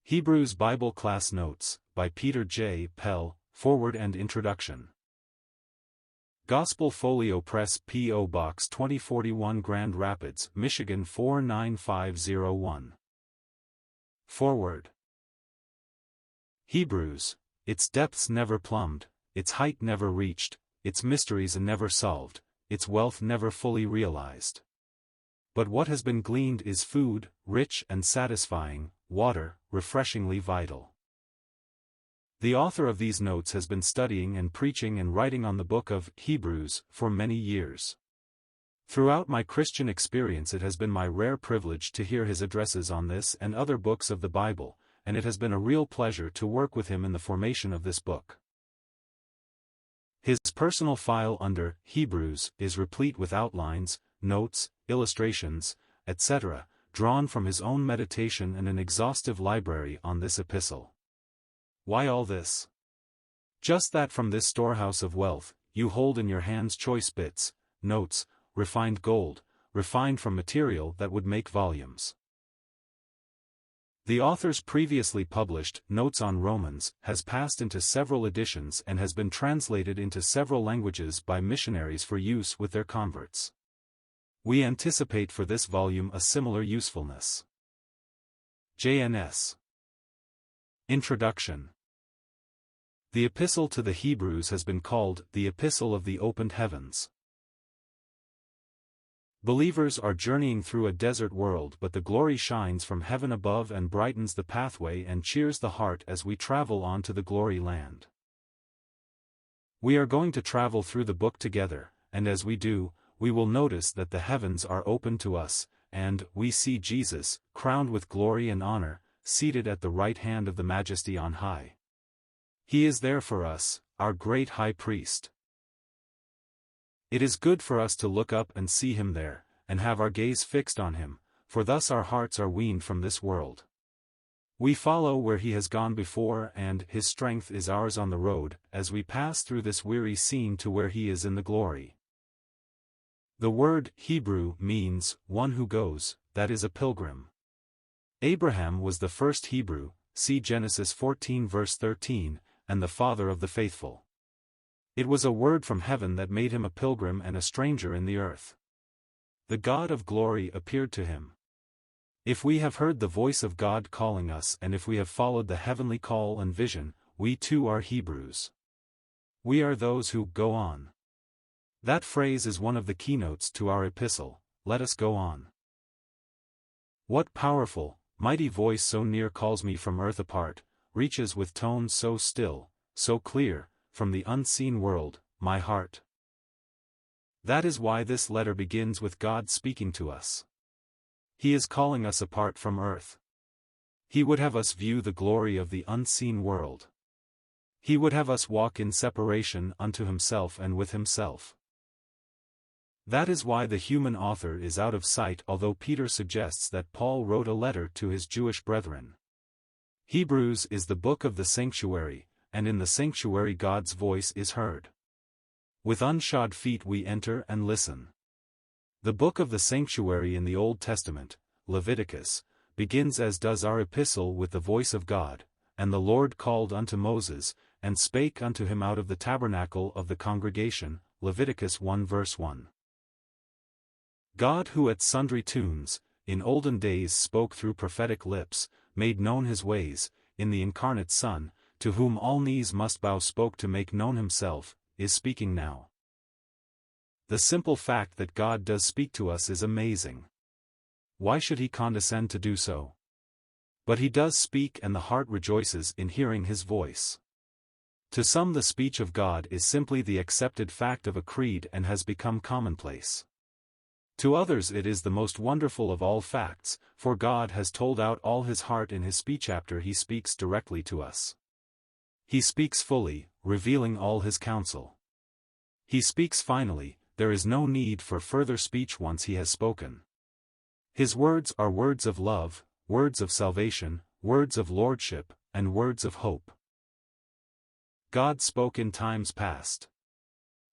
Hebrews Bible Class Notes, by Peter J. Pell, Foreword and Introduction. Gospel Folio Press, P.O. Box 2041, Grand Rapids, Michigan 49501. Foreword. Hebrews, its depths never plumbed, its height never reached, its mysteries never solved, its wealth never fully realized. But what has been gleaned is food, rich and satisfying, water, refreshingly vital. The author of these notes has been studying and preaching and writing on the book of Hebrews for many years. Throughout my Christian experience, it has been my rare privilege to hear his addresses on this and other books of the Bible, and it has been a real pleasure to work with him in the formation of this book. His personal file under Hebrews is replete with outlines, notes, illustrations, etc., drawn from his own meditation and an exhaustive library on this epistle. Why all this? Just that from this storehouse of wealth, you hold in your hands choice bits, notes, refined gold, refined from material that would make volumes. The author's previously published Notes on Romans has passed into several editions and has been translated into several languages by missionaries for use with their converts. We anticipate for this volume a similar usefulness. JNS. Introduction. The Epistle to the Hebrews has been called the Epistle of the Opened Heavens. Believers are journeying through a desert world, but the glory shines from heaven above and brightens the pathway and cheers the heart as we travel on to the glory land. We are going to travel through the book together, and as we do, we will notice that the heavens are open to us, and we see Jesus, crowned with glory and honor, seated at the right hand of the Majesty on high. He is there for us, our great high priest. It is good for us to look up and see him there, and have our gaze fixed on him, for thus our hearts are weaned from this world. We follow where he has gone before, and his strength is ours on the road, as we pass through this weary scene to where he is in the glory. The word Hebrew means one who goes, that is a pilgrim. Abraham was the first Hebrew, see Genesis 14 verse 13, and the father of the faithful. It was a word from heaven that made him a pilgrim and a stranger in the earth. The God of glory appeared to him. If we have heard the voice of God calling us and if we have followed the heavenly call and vision, we too are Hebrews. We are those who go on. That phrase is one of the keynotes to our epistle, let us go on. What powerful, mighty voice so near calls me from earth apart, reaches with tones so still, so clear, from the unseen world, my heart. That is why this letter begins with God speaking to us. He is calling us apart from earth. He would have us view the glory of the unseen world. He would have us walk in separation unto himself and with himself. That is why the human author is out of sight, although Peter suggests that Paul wrote a letter to his Jewish brethren. Hebrews is the book of the sanctuary, and in the sanctuary God's voice is heard. With unshod feet we enter and listen. The book of the sanctuary in the Old Testament, Leviticus, begins as does our epistle with the voice of God, and the Lord called unto Moses, and spake unto him out of the tabernacle of the congregation, Leviticus 1 verse 1. God, who at sundry tunes, in olden days spoke through prophetic lips, made known his ways, in the incarnate Son, to whom all knees must bow, spoke to make known himself, is speaking now. The simple fact that God does speak to us is amazing. Why should he condescend to do so? But he does speak, and the heart rejoices in hearing his voice. To some the speech of God is simply the accepted fact of a creed and has become commonplace. To others it is the most wonderful of all facts, for God has told out all his heart in his speech after he speaks directly to us. He speaks fully, revealing all his counsel. He speaks finally, there is no need for further speech once he has spoken. His words are words of love, words of salvation, words of lordship, and words of hope. God spoke in times past.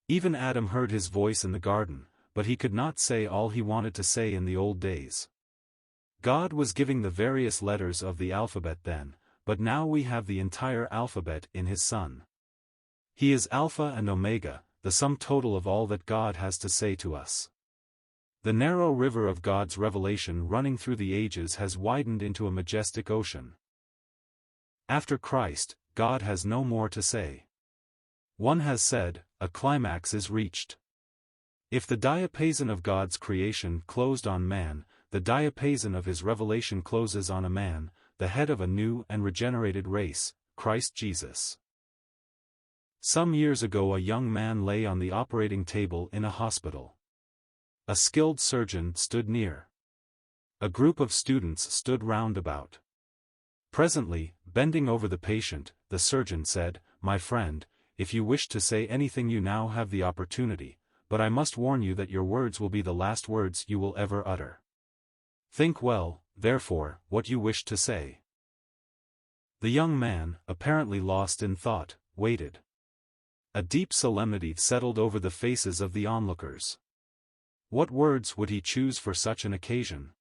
Even Adam heard his voice in the garden, but he could not say all he wanted to say in the old days. God was giving the various letters of the alphabet then, but now we have the entire alphabet in his Son. He is Alpha and Omega, the sum total of all that God has to say to us. The narrow river of God's revelation running through the ages has widened into a majestic ocean. After Christ, God has no more to say. One has said, a climax is reached. If the diapason of God's creation closed on man, the diapason of his revelation closes on a man, the head of a new and regenerated race, Christ Jesus. Some years ago a young man lay on the operating table in a hospital. A skilled surgeon stood near. A group of students stood round about. Presently, bending over the patient, the surgeon said, "My friend, if you wish to say anything you now have the opportunity, but I must warn you that your words will be the last words you will ever utter. Think well, therefore, what you wish to say." The young man, apparently lost in thought, waited. A deep solemnity settled over the faces of the onlookers. What words would he choose for such an occasion?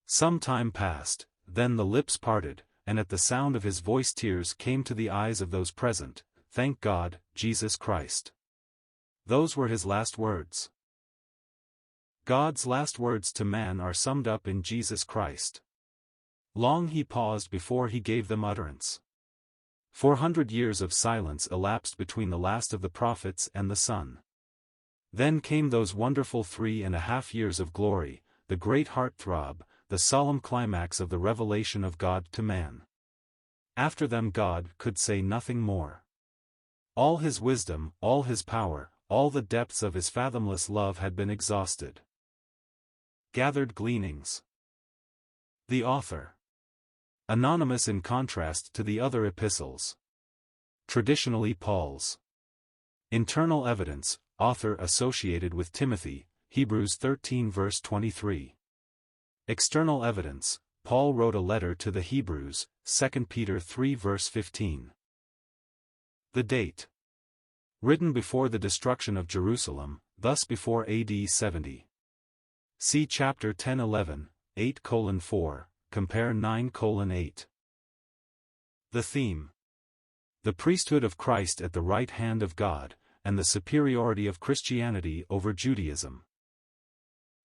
Some time passed, then the lips parted, and at the sound of his voice tears came to the eyes of those present. "Thank God, Jesus Christ." Those were his last words. God's last words to man are summed up in Jesus Christ. Long he paused before he gave them utterance. 400 years of silence elapsed between the last of the prophets and the Son. Then came those wonderful 3.5 years of glory, the great heart-throb, the solemn climax of the revelation of God to man. After them God could say nothing more. All his wisdom, all his power, all the depths of his fathomless love had been exhausted. Gathered Gleanings. The author. Anonymous in contrast to the other epistles. Traditionally Paul's. Internal evidence, author associated with Timothy, Hebrews 13 verse 23. External evidence, Paul wrote a letter to the Hebrews, 2 Peter 3 verse 15. The date. Written before the destruction of Jerusalem, thus before AD 70. See chapter 10:11, 8:4, compare 9:8. The theme. The priesthood of Christ at the right hand of God, and the superiority of Christianity over Judaism.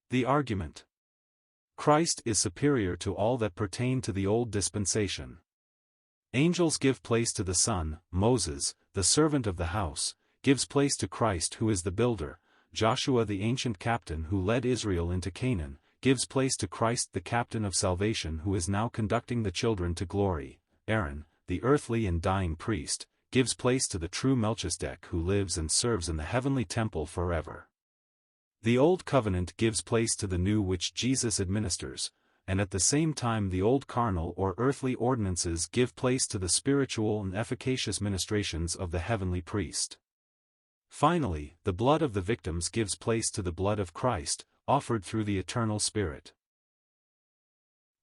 The argument. Christ is superior to all that pertain to the old dispensation. Angels give place to the Son, Moses, the servant of the house, gives place to Christ who is the builder, Joshua the ancient captain who led Israel into Canaan, gives place to Christ the captain of salvation who is now conducting the children to glory, Aaron, the earthly and dying priest, gives place to the true Melchizedek who lives and serves in the heavenly temple forever. The Old Covenant gives place to the new which Jesus administers, and at the same time the old carnal or earthly ordinances give place to the spiritual and efficacious ministrations of the heavenly priest. Finally, the blood of the victims gives place to the blood of Christ, offered through the eternal Spirit.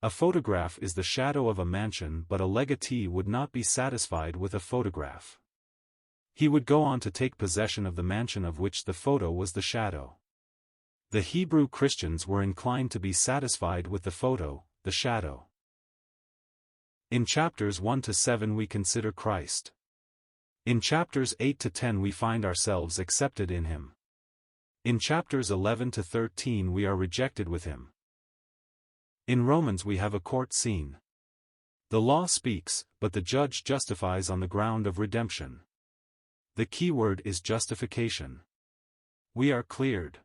A photograph is the shadow of a mansion, but a legatee would not be satisfied with a photograph. He would go on to take possession of the mansion of which the photo was the shadow. The Hebrew Christians were inclined to be satisfied with the photo, the shadow. In chapters 1 to 7 we consider Christ. In chapters 8 to 10 we find ourselves accepted in him. In chapters 11 to 13 we are rejected with him. In Romans we have a court scene. The law speaks, but the judge justifies on the ground of redemption. The key word is justification. We are cleared.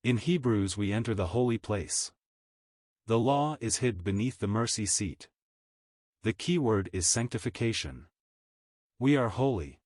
In Hebrews we enter the holy place. The law is hid beneath the mercy seat. The key word is sanctification. We are holy.